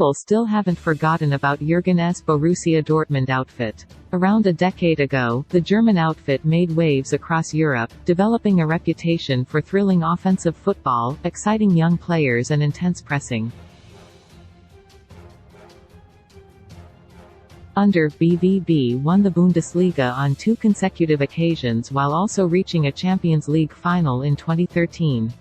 People still haven't forgotten about Jurgen's Borussia Dortmund outfit. Around a decade ago, the German outfit made waves across Europe, developing a reputation for thrilling offensive football, exciting young players and intense pressing. Under BVB won the Bundesliga on 2 consecutive occasions while also reaching a Champions League final in 2013.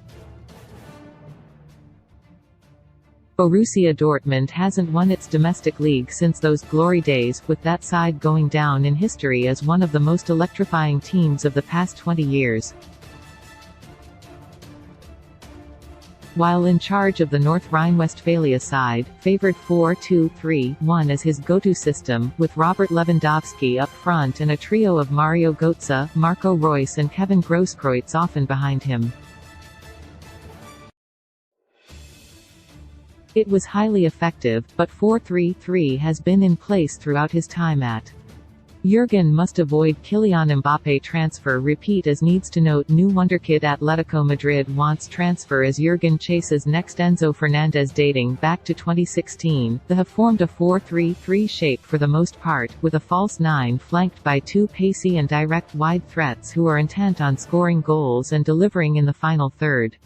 Borussia Dortmund hasn't won its domestic league since those glory days, with that side going down in history as one of the most electrifying teams of the past 20 years. While in charge of the North Rhine-Westphalia side, favored 4-2-3-1 as his go-to system, with Robert Lewandowski up front and a trio of Mario Götze, Marco Reus and Kevin Grosskreutz often behind him. It was highly effective, but 4-3-3 has been in place throughout his time at. Jurgen must avoid Kylian Mbappé transfer repeat as needs to note new wonderkid Atletico Madrid wants transfer as Jurgen chases next Enzo Fernandez. Dating back to 2016, they have formed a 4-3-3 shape for the most part, with a false 9 flanked by 2 pacey and direct wide threats who are intent on scoring goals and delivering in the final third.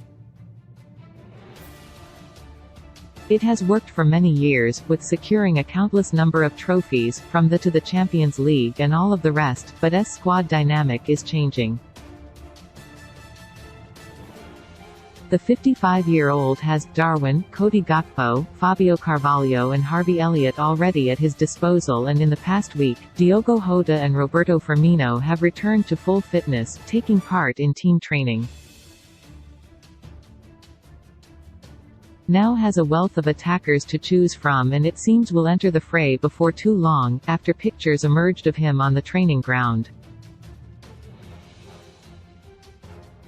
It has worked for many years, with securing a countless number of trophies, from the to the Champions League and all of the rest, but squad dynamic is changing. The 55-year-old has Darwin, Cody Gakpo, Fabio Carvalho and Harvey Elliott already at his disposal, and in the past week, Diogo Jota and Roberto Firmino have returned to full fitness, taking part in team training. Now has a wealth of attackers to choose from, and it seems will enter the fray before too long, after pictures emerged of him on the training ground.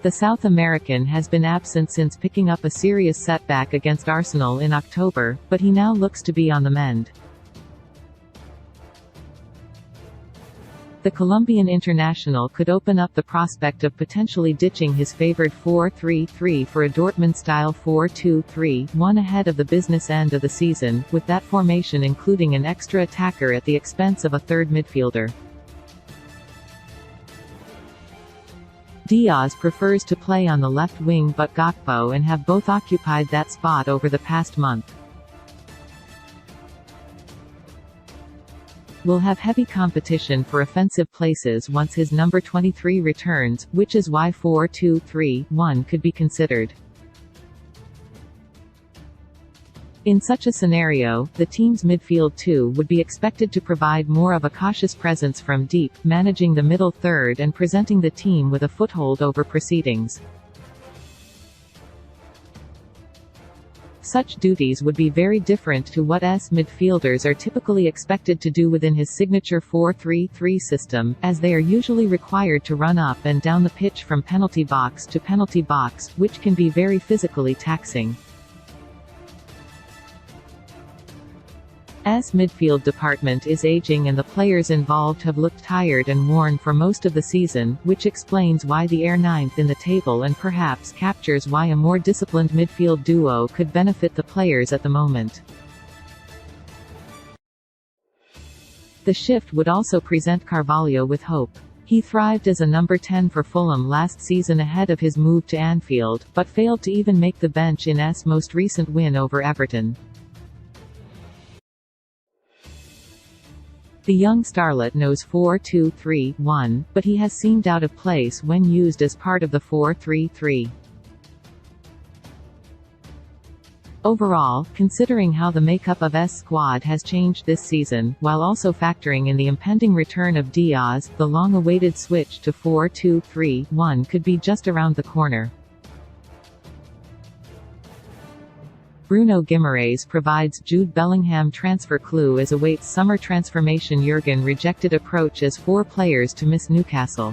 The South American has been absent since picking up a serious setback against Arsenal in October, but he now looks to be on the mend. The Colombian international could open up the prospect of potentially ditching his favored 4-3-3 for a Dortmund-style 4-2-3-1 ahead of the business end of the season, with that formation including an extra attacker at the expense of a third midfielder. Díaz prefers to play on the left wing but Gakpo and have both occupied that spot over the past month. Will have heavy competition for offensive places once his number 23 returns, which is why 4-2-3-1 could be considered. In such a scenario, the team's midfield too would be expected to provide more of a cautious presence from deep, managing the middle third and presenting the team with a foothold over proceedings. Such duties would be very different to what midfielders are typically expected to do within his signature 4-3-3 system, as they are usually required to run up and down the pitch from penalty box to penalty box, which can be very physically taxing. Midfield department is aging and the players involved have looked tired and worn for most of the season, which explains why they are 9th in the table and perhaps captures why a more disciplined midfield duo could benefit the players at the moment. The shift would also present Carvalho with hope. He thrived as a number 10 for Fulham last season ahead of his move to Anfield, but failed to even make the bench in most recent win over Everton. The young starlet knows 4-2-3-1, but he has seemed out of place when used as part of the 4-3-3. Overall, considering how the makeup of squad has changed this season, while also factoring in the impending return of Díaz, the long-awaited switch to 4-2-3-1 could be just around the corner. Bruno Guimaraes provides Jude Bellingham transfer clue as awaits summer transformation. Jurgen rejected approach as 4 players to miss Newcastle.